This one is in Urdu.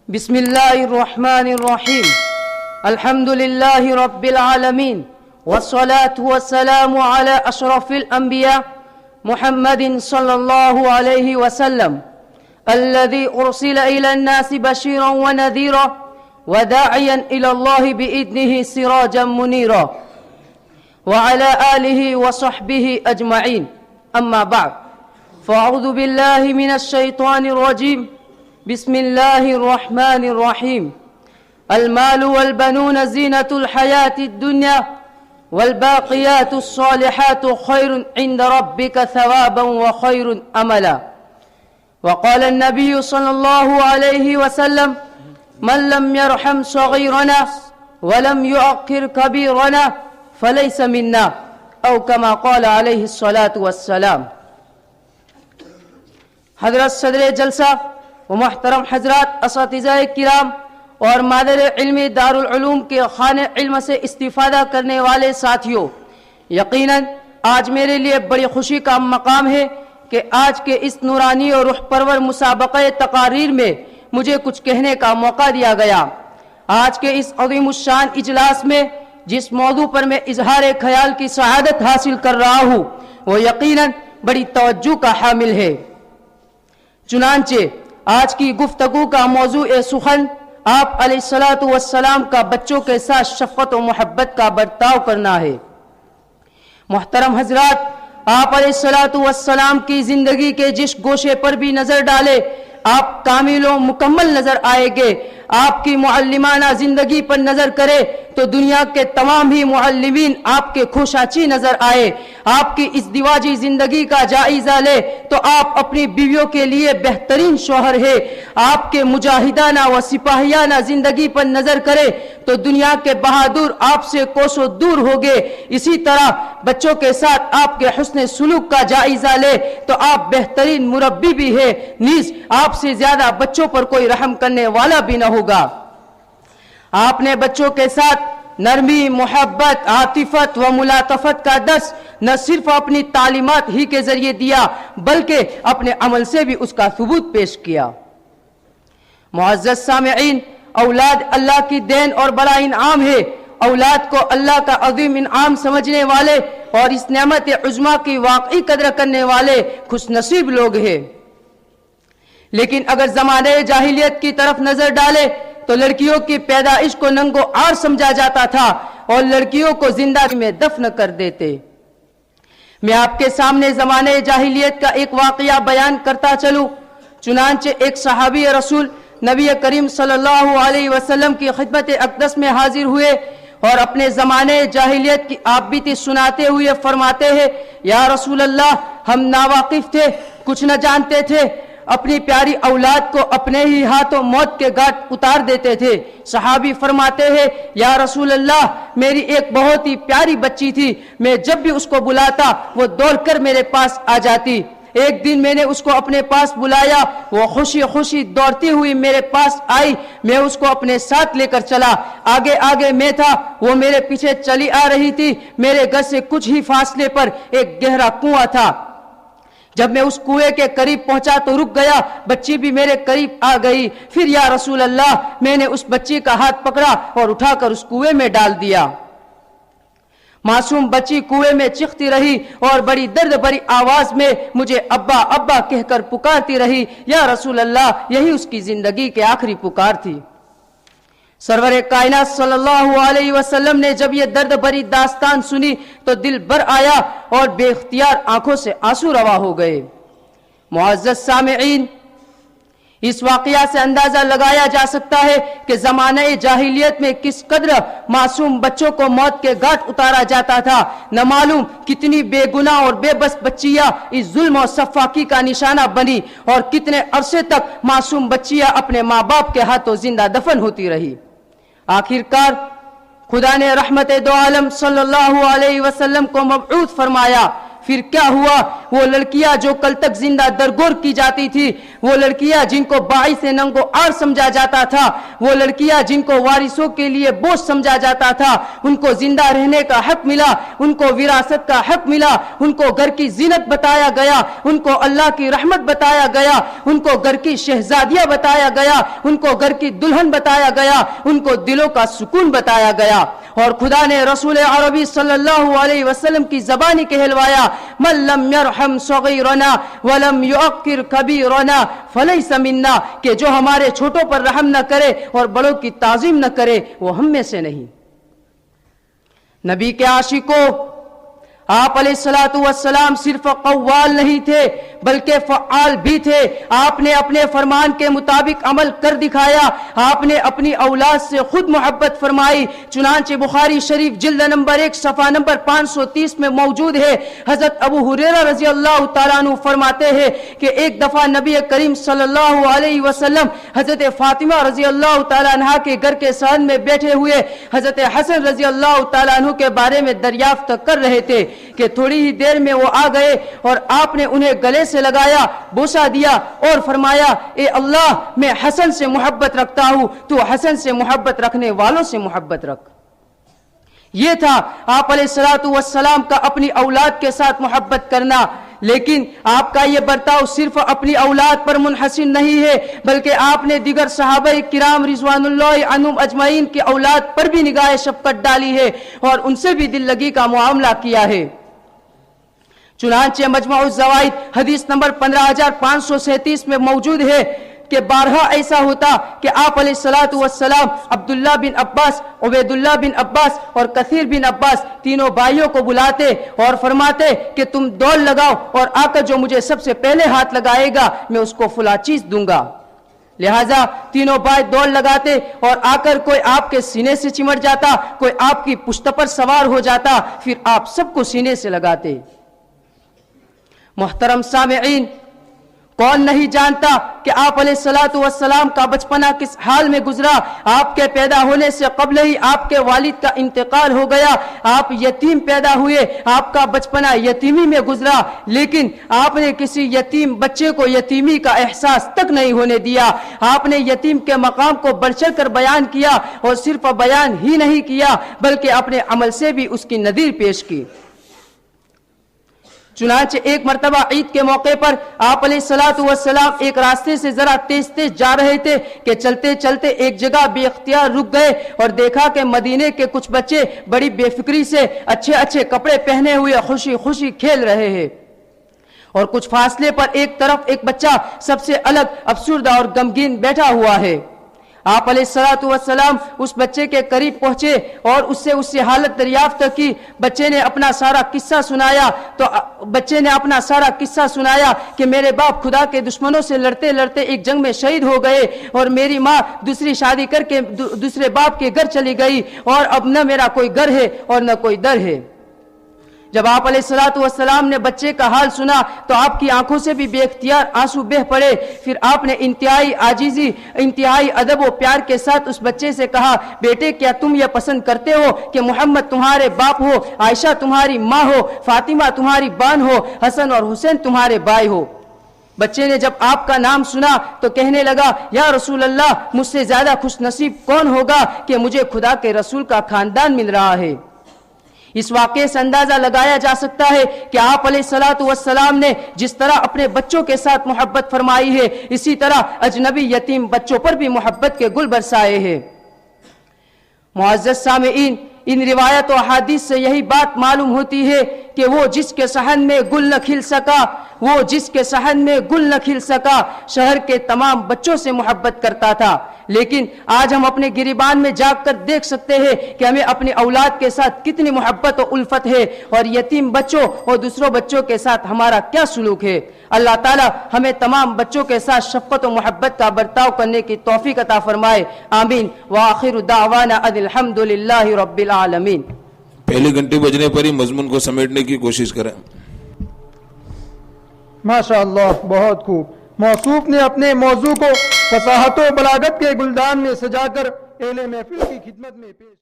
بسم الله الرحمن الرحيم. الحمد لله رب العالمين، والصلاة والسلام على أشرف الأنبياء محمد صلى الله عليه وسلم الذي أرسل إلى الناس بشيرا ونذيرا وداعيا إلى الله بإذنه سراجا منيرا، وعلى آله وصحبه أجمعين. أما بعد، فأعوذ بالله من الشيطان الرجيم. بسم الله الرحمن الرحيم. المال والبنون زينة الحياة الدنيا، والباقيات الصالحات خير عند ربك ثوابا وخير أملا. وقال النبي صلى الله عليه وسلم: من لم يرحم صغيرنا ولم يعقر كبيرنا فليس منا، أو كما قال عليه الصلاة والسلام. حضرت صدر جلسہ و محترم حضرات اساتذہ کرام اور مادر علم دارالعلوم کے خانہ علم سے استفادہ کرنے والے ساتھیوں، یقیناً آج میرے لیے بڑی خوشی کا مقام ہے کہ آج کے اس نورانی اور روح پرور مسابقہ تقاریر میں مجھے کچھ کہنے کا موقع دیا گیا. آج کے اس عظیم الشان اجلاس میں جس موضوع پر میں اظہار خیال کی سعادت حاصل کر رہا ہوں وہ یقیناً بڑی توجہ کا حامل ہے. چنانچہ آج کی گفتگو کا موضوع سخن آپ علیہ الصلوۃ والسلام کا بچوں کے ساتھ شفقت و محبت کا برتاؤ کرنا ہے. محترم حضرات، آپ علیہ الصلوۃ والسلام کی زندگی کے جس گوشے پر بھی نظر ڈالے آپ کامل و مکمل نظر آئے گے. آپ کی معلمانہ زندگی پر نظر کرے تو دنیا کے تمام ہی معلمین آپ کے خوشاچی نظر آئے. آپ کی ازدواجی زندگی کا جائزہ لے تو آپ اپنی بیویوں کے لیے بہترین شوہر ہے. آپ کے مجاہدانہ و سپاہیانہ زندگی پر نظر کرے تو دنیا کے بہادر آپ سے کوسوں دور ہوگے. اسی طرح بچوں کے ساتھ آپ کے حسن سلوک کا جائزہ لے تو آپ بہترین مربی بھی ہے، نیز آپ سے زیادہ بچوں پر کوئی رحم کرنے والا بھی نہ ہوگا. آپ نے بچوں کے ساتھ نرمی، محبت، عاطفت و ملاطفت کا درس نہ صرف اپنی تعلیمات ہی کے ذریعے دیا بلکہ اپنے عمل سے بھی اس کا ثبوت پیش کیا. معزز سامعین، اولاد اللہ کی دین اور بڑا انعام ہے. اولاد کو اللہ کا عظیم انعام سمجھنے والے اور اس نعمت عظمیٰ کی واقعی قدر کرنے والے خوش نصیب لوگ ہیں. لیکن اگر زمانے جاہلیت کی طرف نظر ڈالے تو لڑکیوں کی پیدائش کو ننگ و عار سمجھا جاتا تھا اور لڑکیوں کو زندہ میں دفن کر دیتے. میں آپ کے سامنے زمانے جاہلیت کا ایک واقعہ بیان کرتا چلوں. چنانچہ ایک صحابی رسول نبی کریم صلی اللہ علیہ وسلم کی خدمت اقدس میں حاضر ہوئے اور اپنے زمانے جاہلیت کی آپ بیتی سناتے ہوئے فرماتے ہیں: یا رسول اللہ، ہم ناواقف تھے، کچھ نہ جانتے تھے، اپنی پیاری اولاد کو اپنے ہی ہاتھوں موت کے گھاٹ اتار دیتے تھے. صحابی فرماتے ہیں: یا رسول اللہ، میری ایک بہت ہی پیاری بچی تھی، میں جب بھی اس کو بلاتا وہ دوڑ کر میرے پاس آ جاتی. ایک دن میں نے اس کو اپنے پاس بلایا، وہ خوشی خوشی دوڑتی ہوئی میرے پاس آئی. میں اس کو اپنے ساتھ لے کر چلا، آگے آگے میں تھا، وہ میرے پیچھے چلی آ رہی تھی. میرے گھر سے کچھ ہی فاصلے پر ایک گہرا کنواں تھا. جب میں اس کنویں کے قریب پہنچا تو رک گیا، بچی بھی میرے قریب آ گئی. پھر یا رسول اللہ، میں نے اس بچی کا ہاتھ پکڑا اور اٹھا کر اس کنویں میں ڈال دیا. معصوم بچی کنویں میں چیختی رہی اور بڑی درد بھری آواز میں مجھے ابا ابا کہہ کر پکارتی رہی. یا رسول اللہ، یہی اس کی زندگی کی آخری پکار تھی. سرور کائنات صلی اللہ علیہ وسلم نے جب یہ درد بھری داستان سنی تو دل بھر آیا اور بے اختیار آنکھوں سے آنسو روا ہو گئے. معزز سامعین، اس واقعہ سے اندازہ لگایا جا سکتا ہے کہ زمانہ جاہلیت میں کس قدر معصوم بچوں کو موت کے گھاٹ اتارا جاتا تھا. نہ معلوم کتنی بے گناہ اور بے بس بچیاں اس ظلم اور سفاکی کا نشانہ بنی اور کتنے عرصے تک معصوم بچیاں اپنے ماں باپ کے ہاتھوں زندہ دفن ہوتی رہی. آخرکار خدا نے رحمت دو عالم صلی اللہ علیہ وسلم کو مبعوث فرمایا. پھر کیا ہوا؟ وہ لڑکیاں جو کل تک زندہ درگور کی جاتی تھی, وہ لڑکیاں جن کو باعث ننگ و عار سمجھا جاتا تھا, وہ لڑکیاں جن کو وارثوں کے لیے بوجھ سمجھا جاتا تھا, ان کو زندہ رہنے کا حق ملا, ان کو وراثت کا حق ملا, ان کو گھر کی زینت بتایا گیا, ان کو اللہ کی رحمت بتایا گیا, ان کو گھر کی شہزادیاں بتایا گیا, ان کو گھر کی دلہن بتایا گیا, ان کو دلوں کا سکون بتایا گیا. اور خدا نے رسول عربی صلی اللہ علیہ وسلم کی زبانی کہلوایا, من لم یرحم صغیرنا ولم یعقر کبیرنا فلیس منا, کہ جو ہمارے چھوٹوں پر رحم نہ کرے اور بڑوں کی تعظیم نہ کرے وہ ہم میں سے نہیں. نبی کے عاشقوں, آپ علیہ الصلوۃ والسلام صرف قوال نہیں تھے بلکہ فعال بھی تھے. آپ نے اپنے فرمان کے مطابق عمل کر دکھایا. آپ نے اپنی اولاد سے خود محبت فرمائی. چنانچہ بخاری شریف جلد نمبر 1 صفحہ نمبر 530 میں موجود ہے. حضرت ابو ہریرہ رضی اللہ تعالیٰ عنہ فرماتے ہیں کہ ایک دفعہ نبی کریم صلی اللہ علیہ وسلم حضرت فاطمہ رضی اللہ تعالیٰ عنہ کے گھر کے صحن میں بیٹھے ہوئے حضرت حسن رضی اللہ تعالیٰ عنہ کے بارے میں دریافت کر رہے تھے کہ تھوڑی ہی دیر میں وہ آ گئے اور آپ نے انہیں گلے سے لگایا, بوسہ دیا اور فرمایا, اے اللہ, میں حسن سے محبت رکھتا ہوں, تو حسن سے محبت رکھنے والوں سے محبت رکھ. یہ تھا آپ علیہ الصلوۃ والسلام کا اپنی اولاد کے ساتھ محبت کرنا. لیکن آپ کا یہ برتاؤ صرف اپنی اولاد پر منحصر نہیں ہے بلکہ آپ نے دیگر صحابہ کرام رضوان اللہ عنہم اجمعین کی اولاد پر بھی نگاہ شفقت ڈالی ہے اور ان سے بھی دل لگی کا معاملہ کیا ہے. چنانچہ مجمع الزوائد حدیث نمبر 15537 میں موجود ہے کہ بارہا ایسا ہوتا کہ آپ علیہ الصلوۃ والسلام عبداللہ بن عباس, عبید اللہ بن عباس اور کثیر بن عباس تینوں بھائیوں کو بلاتے اور فرماتے کہ تم دوڑ لگاؤ اور آ کر جو مجھے سب سے پہلے ہاتھ لگائے گا میں اس کو فلاں چیز دوں گا. لہٰذا تینوں بھائی دوڑ لگاتے اور آ کر کوئی آپ کے سینے سے چمٹ جاتا, کوئی آپ کی پشت پر سوار ہو جاتا, پھر آپ سب کو سینے سے لگاتے. محترم سامعین, کون نہیں جانتا کہ آپ علیہ الصلوۃ والسلام کا بچپنا کس حال میں گزرا. آپ کے پیدا ہونے سے قبل ہی آپ کے والد کا انتقال ہو گیا. آپ یتیم پیدا ہوئے, آپ کا بچپنا یتیمی میں گزرا, لیکن آپ نے کسی یتیم بچے کو یتیمی کا احساس تک نہیں ہونے دیا. آپ نے یتیم کے مقام کو بڑھ چڑھ کر بیان کیا اور صرف بیان ہی نہیں کیا بلکہ اپنے عمل سے بھی اس کی نظیر پیش کی. چنانچہ ایک مرتبہ عید کے موقع پر آپ علیہ الصلوۃ والسلام ایک راستے سے ذرا تیز تیز جا رہے تھے کہ چلتے چلتے ایک جگہ بے اختیار رک گئے اور دیکھا کہ مدینے کے کچھ بچے بڑی بے فکری سے اچھے اچھے کپڑے پہنے ہوئے خوشی خوشی کھیل رہے ہیں, اور کچھ فاصلے پر ایک طرف ایک بچہ سب سے الگ افسردہ اور غمگین بیٹھا ہوا ہے. آپ علیہ الصلوۃ والسلام اس بچے کے قریب پہنچے اور اس سے حالت دریافت کی. بچے نے اپنا سارا قصہ سنایا کہ میرے باپ خدا کے دشمنوں سے لڑتے لڑتے ایک جنگ میں شہید ہو گئے اور میری ماں دوسری شادی کر کے دوسرے باپ کے گھر چلی گئی اور اب نہ میرا کوئی گھر ہے اور نہ کوئی در ہے. جب آپ علیہ الصلوۃ والسلام نے بچے کا حال سنا تو آپ کی آنکھوں سے بھی بے اختیار آنسو بہہ پڑے. پھر آپ نے انتہائی عاجزی, انتہائی ادب و پیار کے ساتھ اس بچے سے کہا, بیٹے کیا تم یہ پسند کرتے ہو کہ محمد تمہارے باپ ہو, عائشہ تمہاری ماں ہو, فاطمہ تمہاری بہن ہو, حسن اور حسین تمہارے بھائی ہو؟ بچے نے جب آپ کا نام سنا تو کہنے لگا, یا رسول اللہ, مجھ سے زیادہ خوش نصیب کون ہوگا کہ مجھے خدا کے رسول کا خاندان مل رہا ہے. اس واقعے سے اندازہ لگایا جا سکتا ہے کہ آپ علیہ الصلوۃ والسلام نے جس طرح اپنے بچوں کے ساتھ محبت فرمائی ہے اسی طرح اجنبی یتیم بچوں پر بھی محبت کے گل برسائے ہیں. معزز سامعین, ان روایت و احادیث سے یہی بات معلوم ہوتی ہے کہ وہ جس کے صحن میں گل نہ کھل سکا شہر کے تمام بچوں سے محبت کرتا تھا. لیکن آج ہم اپنے گریبان میں جاگ کر دیکھ سکتے ہیں کہ ہمیں اپنی اولاد کے ساتھ کتنی محبت و الفت ہے اور یتیم بچوں اور دوسروں بچوں کے ساتھ ہمارا کیا سلوک ہے. اللہ تعالی ہمیں تمام بچوں کے ساتھ شفقت و محبت کا برتاؤ کرنے کی توفیق عطا فرمائے. آمین. وآخر دعوانا ان الحمد للہ رب العالمین. پہلے گھنٹے بجنے پر ہی مضمون کو سمیٹنے کی کوشش کریں. ماشاء اللہ, بہت خوب. موصوف نے اپنے موضوع کو فصاحت و بلاغت کے گلدان میں سجا کر اہل محفل کی خدمت میں پیش